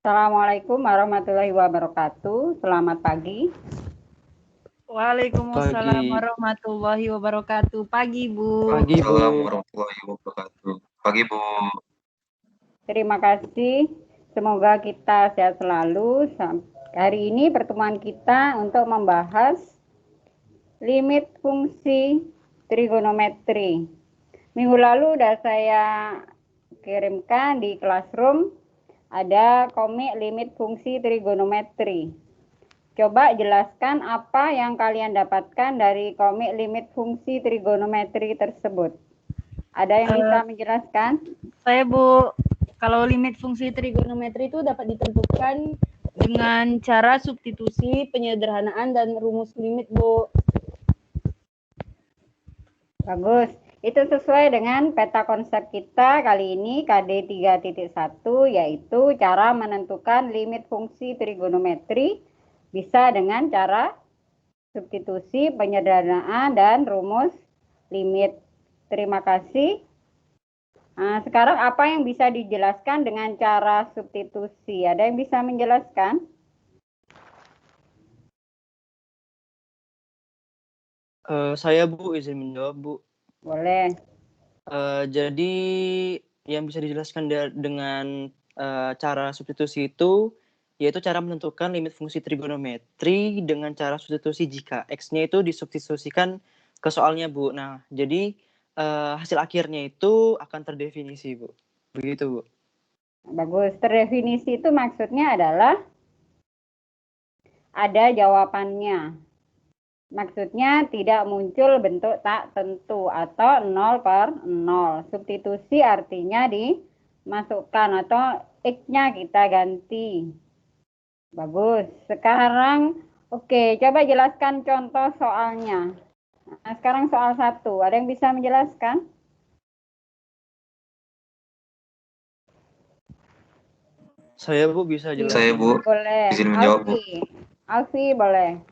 Assalamualaikum warahmatullahi wabarakatuh. Selamat pagi. Waalaikumsalam Pagi. warahmatullahi wabarakatuh. Pagi, Bu. Pagi, Bu. Assalamualaikum warahmatullahi wabarakatuh. Pagi, Bu. Terima kasih. Semoga kita sehat selalu. Hari ini pertemuan kita untuk membahas limit fungsi trigonometri. Minggu lalu sudah saya kirimkan di Classroom ada komik limit fungsi trigonometri. Coba jelaskan apa yang kalian dapatkan dari komik limit fungsi trigonometri tersebut. Ada yang bisa menjelaskan? Saya, Bu. Kalau limit fungsi trigonometri itu dapat ditentukan dengan cara substitusi, penyederhanaan, dan rumus limit, Bu. Bagus. Itu sesuai dengan peta konsep kita kali ini KD 3.1, yaitu cara menentukan limit fungsi trigonometri bisa dengan cara substitusi, penyederhanaan, dan rumus limit. Terima kasih. Nah, sekarang apa yang bisa dijelaskan dengan cara substitusi? Ada yang bisa menjelaskan? Saya, Bu, izin menjawab, Bu. Boleh. Jadi yang bisa dijelaskan dengan cara substitusi itu yaitu cara menentukan limit fungsi trigonometri dengan cara substitusi jika X-nya itu disubstitusikan ke soalnya, Bu. Nah, jadi hasil akhirnya itu akan terdefinisi, Bu. Begitu, Bu. Bagus. Terdefinisi itu maksudnya adalah ada jawabannya. Maksudnya tidak muncul bentuk tak tentu atau 0/0. Substitusi artinya dimasukkan atau X-nya kita ganti. Bagus. Sekarang, oke, coba jelaskan contoh soalnya. Nah, sekarang soal 1. Ada yang bisa menjelaskan? Saya, Bu, bisa jelaskan. Saya, Bu. Boleh. Izin menjawab, Bu. Alfi, boleh.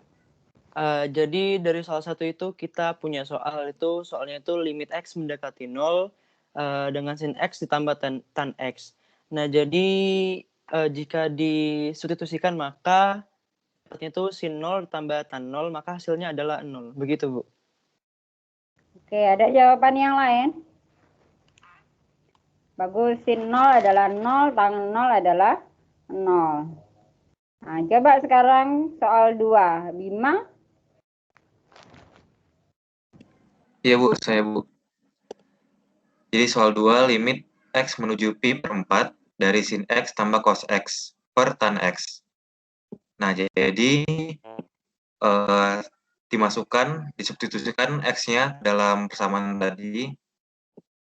Jadi dari soal 1 itu kita punya soalnya itu limit X mendekati 0 dengan sin X ditambah tan X. Nah, jadi jika disubstitusikan maka dapatnya itu sin 0 ditambah tan 0, maka hasilnya adalah 0. Begitu, Bu. Oke, ada jawaban yang lain? Bagus, sin 0 adalah 0, tan 0 adalah 0. Nah, coba sekarang soal 2. Bima? Iya, Bu. Saya, Bu. Jadi soal 2, limit X menuju pi per 4 dari sin X tambah cos X per tan X. Nah, jadi disubstitusikan X-nya dalam persamaan tadi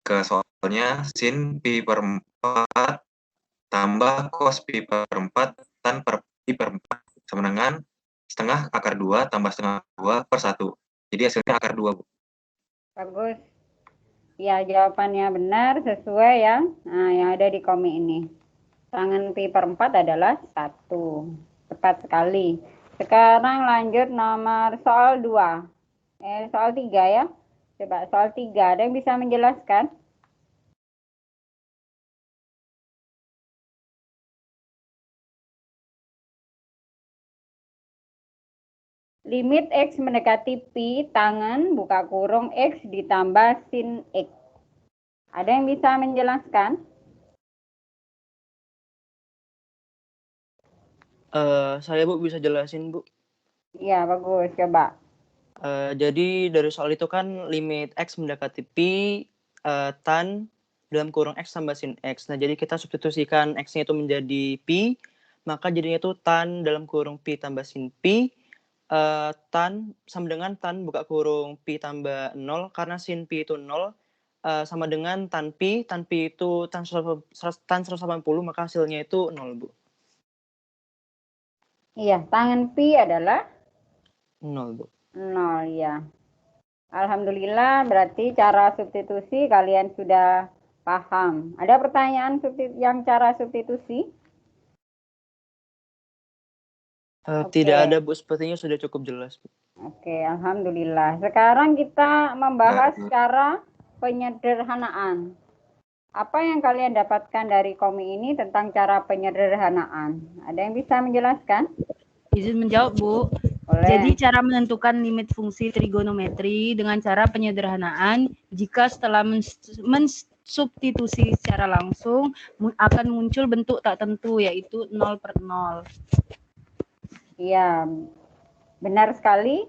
ke soalnya sin pi per 4 tambah cos pi per 4 tan per pi per 4 sama dengan setengah akar 2 tambah setengah 2 per 1. Jadi hasilnya akar 2, Bu. Bagus. Ya, jawabannya benar sesuai yang ada di komik ini. Tangan pi per 4 adalah 1. Tepat sekali. Sekarang lanjut nomor soal 2. Soal 3 ya. Coba soal 3. Ada yang bisa menjelaskan? Limit X mendekati pi, tangan, buka kurung, X ditambah sin X. Ada yang bisa menjelaskan? Saya, Bu, bisa jelasin, Bu. Iya, bagus. Coba. Jadi dari soal itu kan limit X mendekati pi, tan dalam kurung X tambah sin X. Nah, jadi kita substitusikan X-nya itu menjadi pi, maka jadinya itu tan dalam kurung pi tambah sin pi, tan sama dengan tan buka kurung pi tambah 0, karena sin pi itu 0, sama dengan tan pi itu tan 180, maka hasilnya itu 0, Bu. Iya, tangan pi adalah 0, Bu. 0, ya. Alhamdulillah, berarti cara substitusi kalian sudah paham. Ada pertanyaan yang cara substitusi? Tidak ada, Bu. Sepertinya sudah cukup jelas, Bu. Oke, alhamdulillah. Sekarang kita membahas cara penyederhanaan. Apa yang kalian dapatkan dari komik ini tentang cara penyederhanaan? Ada yang bisa menjelaskan? Izin menjawab, Bu. Boleh. Jadi cara menentukan limit fungsi trigonometri dengan cara penyederhanaan jika setelah mensubstitusi secara langsung akan muncul bentuk tak tentu yaitu 0/0. Iya, benar sekali.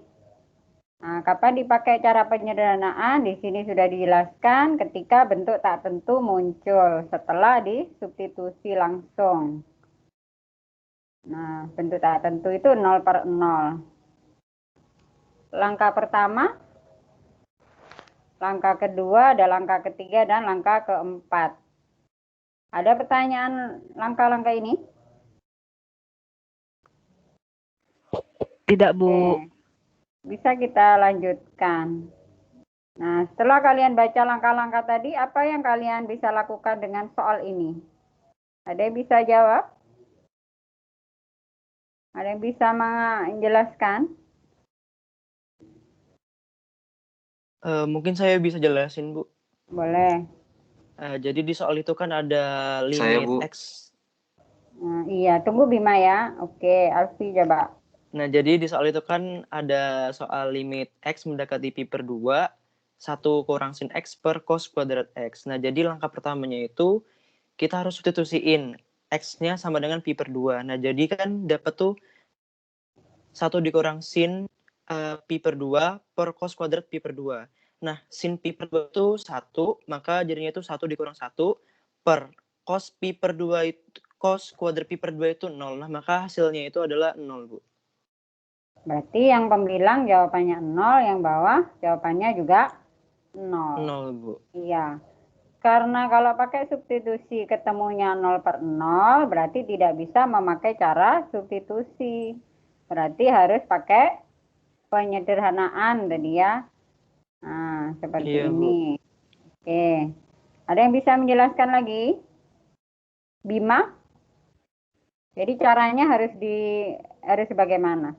Nah, kapan dipakai cara penyederhanaan? Di sini sudah dijelaskan ketika bentuk tak tentu muncul setelah disubstitusi langsung. Nah, bentuk tak tentu itu 0/0. Langkah pertama, langkah kedua, ada langkah ketiga, dan langkah keempat. Ada pertanyaan langkah-langkah ini? Tidak, Bu. Oke. Bisa kita lanjutkan. Nah, setelah kalian baca langkah-langkah tadi, apa yang kalian bisa lakukan dengan soal ini? Ada yang bisa jawab? Ada yang bisa menjelaskan? Mungkin saya bisa jelasin, Bu. Boleh. Jadi di soal itu kan ada Saya, limit Bu. X. Nah, iya, tunggu Bima ya. Oke, Alfi coba. Nah, jadi di soal itu kan ada soal limit X mendekati pi per 2, 1 kurang sin X per cos kuadrat X. Nah, jadi langkah pertamanya itu kita harus substitusiin X-nya sama dengan pi per 2. Nah, jadi kan dapat tuh 1 dikurang sin pi per 2 per cos kuadrat pi per 2. Nah, sin pi per 2 itu 1, maka jadinya itu 1 dikurang 1 per cos pi per 2 itu cos kuadrat pi per 2 itu 0. Nah, maka hasilnya itu adalah 0, Bu. Berarti yang pembilang jawabannya 0, yang bawah jawabannya juga 0. 0, Bu. Iya. Karena kalau pakai substitusi ketemunya 0/0, berarti tidak bisa memakai cara substitusi. Berarti harus pakai penyederhanaan tadi ya. Nah, seperti Iya, Bu. ini. Oke. Ada yang bisa menjelaskan lagi? Bima? Jadi caranya harus bagaimana?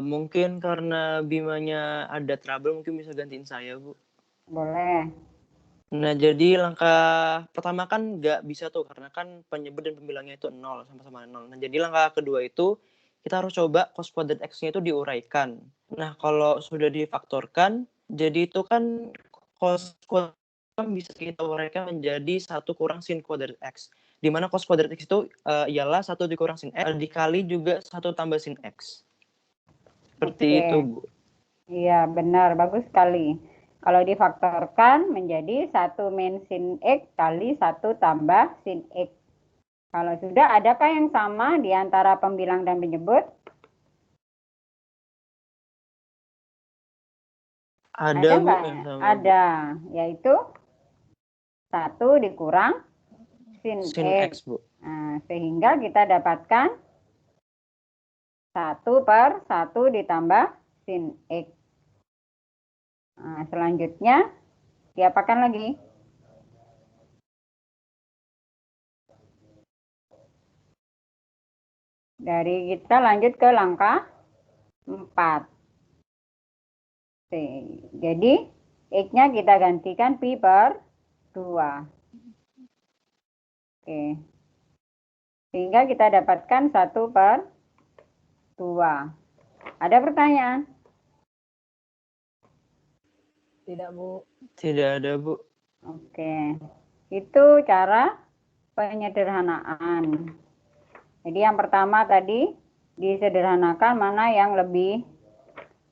Mungkin karena Bimanya ada trouble, mungkin bisa gantiin saya, Bu. Boleh. Nah, jadi langkah pertama kan nggak bisa tuh, karena kan penyebut dan pembilangnya itu 0, sama-sama 0. Nah, jadi langkah kedua itu, kita harus coba cos kuadrat X-nya itu diuraikan. Nah, kalau sudah difaktorkan, jadi itu kan cos kuadrat kan bisa kita uraikan menjadi 1 kurang sin kuadrat X. Di mana cos kuadrat X itu ialah 1 dikurang sin X, dikali juga 1 tambah sin X. Seperti itu, Bu. Iya, benar. Bagus sekali. Kalau difaktorkan menjadi 1 min sin X kali 1 tambah sin X. Kalau sudah, adakah yang sama di antara pembilang dan penyebut? Ada, Bu, nggak? yang sama, Bu. Ada, yaitu 1 dikurang sin Sin X. X, Bu. Nah, sehingga kita dapatkan 1/1 ditambah sin X. Nah, selanjutnya, diapakan lagi? Dari kita lanjut ke langkah 4. Jadi, X-nya kita gantikan pi per 2. Oke. Sehingga kita dapatkan 1/2. Ada pertanyaan? Tidak, Bu. Tidak ada, Bu. Oke. Itu cara penyederhanaan. Jadi yang pertama tadi disederhanakan, mana yang lebih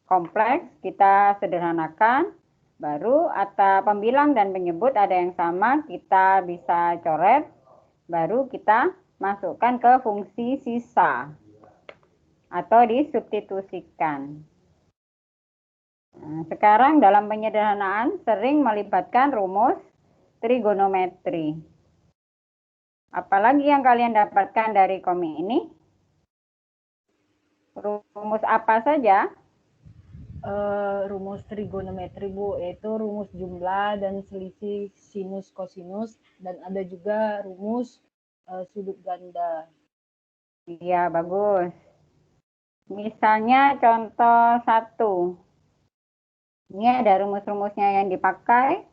kompleks kita sederhanakan. Baru atau pembilang dan penyebut ada yang sama, kita bisa coret. Baru kita masukkan ke fungsi sisa atau disubstitusikan. Nah, sekarang dalam penyederhanaan sering melibatkan rumus trigonometri. Apalagi yang kalian dapatkan dari komik ini? Rumus apa saja? Rumus trigonometri, Bu, yaitu rumus jumlah dan selisih sinus kosinus, dan ada juga rumus sudut ganda. Iya, bagus. Misalnya contoh 1. Ini ada rumus-rumusnya yang dipakai.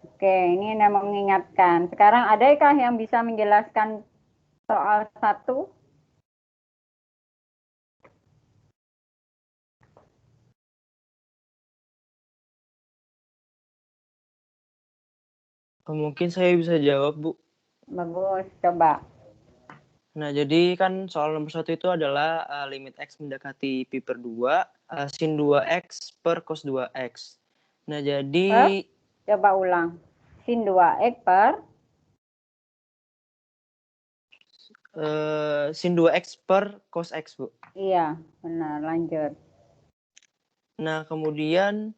Oke, ini Anda mengingatkan. Sekarang adakah yang bisa menjelaskan soal 1? Mungkin saya bisa jawab, Bu. Bagus, coba. Nah, jadi kan soal nomor 1 itu adalah limit X mendekati pi per 2, sin 2X per cos 2X. Nah, jadi Coba ulang. Sin 2X per sin 2X per cos X, Bu. Iya, benar. Lanjut. Nah, kemudian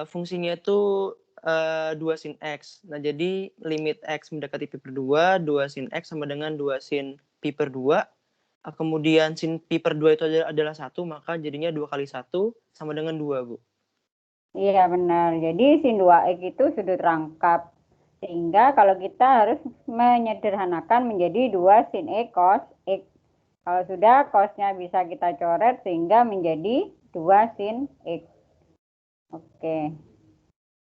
fungsinya itu 2 sin X. Nah, jadi limit X mendekati pi per 2, 2 sin X sama dengan 2 sin pi per 2. Kemudian sin pi per 2 itu adalah 1, maka jadinya 2 kali 1 sama dengan 2, Bu. Iya, benar. Jadi sin 2X itu sudut rangkap. Sehingga kalau kita harus menyederhanakan menjadi 2 sin X cos X. Kalau sudah, cosnya bisa kita coret sehingga menjadi 2 sin X. Oke.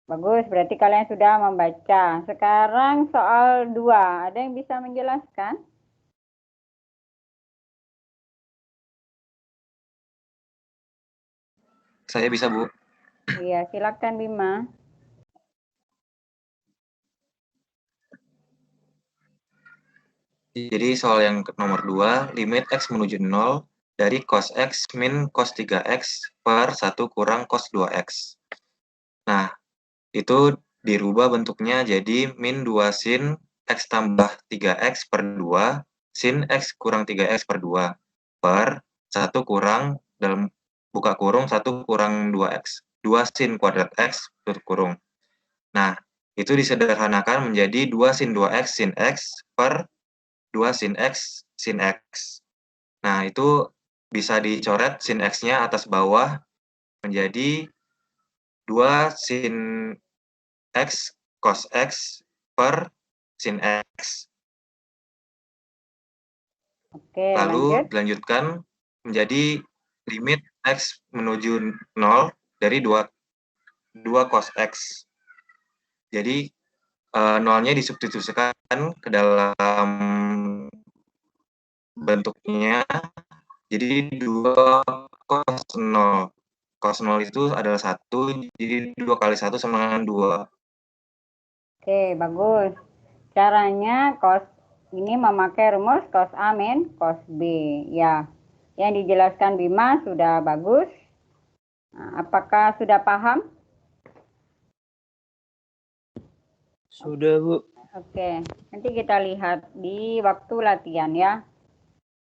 Bagus, berarti kalian sudah membaca. Sekarang soal 2. Ada yang bisa menjelaskan? Saya bisa, Bu. Iya, silakan Bima. Jadi soal yang nomor 2, limit X menuju 0 dari cos X min cos 3X per 1 kurang cos 2X. Nah, itu dirubah bentuknya jadi min 2 sin X tambah 3X per 2 sin X kurang 3X per 2 per 1 kurang dalam buka kurung 1 kurang 2X. 2 sin kuadrat X tutup kurung. Nah, itu disederhanakan menjadi 2 sin 2X sin X per 2 sin X sin X. Nah, itu bisa dicoret sin X-nya atas bawah menjadi 2 sin X cos X per sin X. Oke, Lalu lanjut. dilanjutkan menjadi limit X menuju 0 dari 2 cos X. Jadi, nolnya disubstitusikan ke dalam bentuknya jadi 2 cos 0. Cos 0 itu adalah 1, jadi 2 kali 1 sama dengan 2. Oke, bagus. Caranya cos ini memakai rumus cos A min cos B. Ya, yang dijelaskan Bima sudah bagus. Nah, apakah sudah paham? Sudah, Bu. Oke, nanti kita lihat di waktu latihan ya.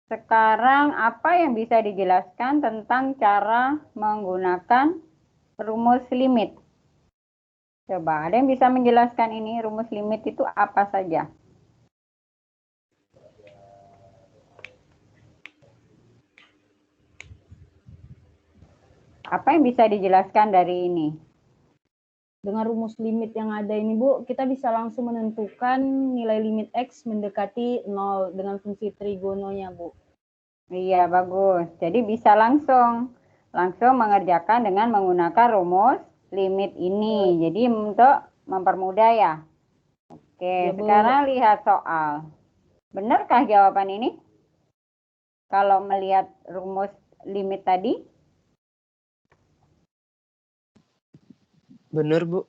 Sekarang apa yang bisa dijelaskan tentang cara menggunakan rumus limit? Coba, ada yang bisa menjelaskan ini rumus limit itu apa saja? Apa yang bisa dijelaskan dari ini? Dengan rumus limit yang ada ini, Bu, kita bisa langsung menentukan nilai limit X mendekati 0 dengan fungsi trigononya, Bu. Iya, bagus. Jadi bisa langsung mengerjakan dengan menggunakan rumus limit ini. Jadi untuk mempermudah ya. Oke, Ya, Bu. sekarang lihat soal. Benarkah jawaban ini? Kalau melihat rumus limit tadi? Benar, Bu.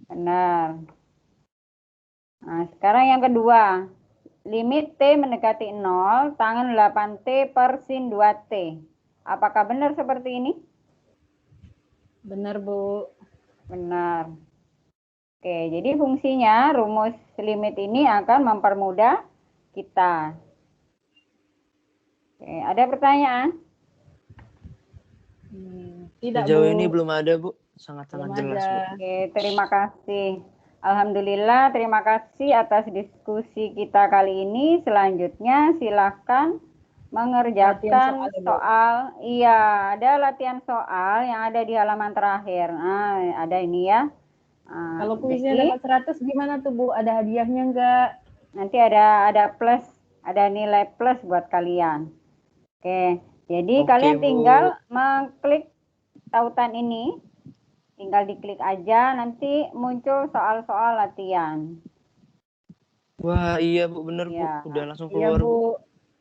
Benar. Nah, sekarang yang kedua. Limit T mendekati 0, tangan 8T per sin 2T. Apakah benar seperti ini? Benar, Bu. Benar. Oke, jadi fungsinya rumus limit ini akan mempermudah kita. Oke, ada pertanyaan? Tidak, Sejauh Bu. ini belum ada, Bu. Sangat-sangat Belum jelas, ada. Bu. Oke, terima kasih. Alhamdulillah, terima kasih atas diskusi kita kali ini. Selanjutnya silahkan mengerjakan Latihan soal, Bu. soal. Iya, ada latihan soal yang ada di halaman terakhir. Nah, ada ini ya. Kalau kuisnya Jadi, dapat 100 gimana tuh Bu? Ada hadiahnya enggak? nanti ada plus, ada nilai plus buat kalian. Oke, jadi Oke, kalian Bu. tinggal mengklik tautan ini, tinggal diklik aja, nanti muncul soal-soal latihan. Wah, iya Bu, bener Iya. Bu. Udah langsung Iya keluar Bu. Bu.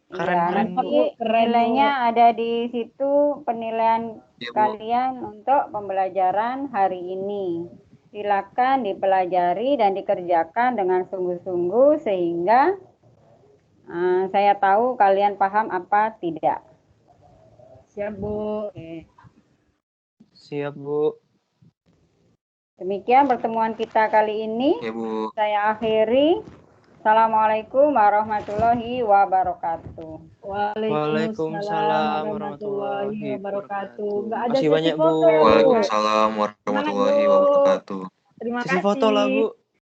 Keren, Iya, keren nanti Bu. Keren, nilainya ada di situ, penilaian Iya, Bu. kalian untuk pembelajaran hari ini. Silakan dipelajari dan dikerjakan dengan sungguh-sungguh sehingga saya tahu kalian paham apa tidak. Siap Bu. Oke. Siap Bu. Demikian pertemuan kita kali ini. Iya, Bu. Saya akhiri. Assalamualaikum warahmatullahi wabarakatuh. Waalaikumsalam warahmatullahi wabarakatuh. Enggak ada Makasih sesi banyak, Bu. foto ya Bu. Waalaikumsalam warahmatullahi wabarakatuh. Terima Sesi kasih. foto lah Bu.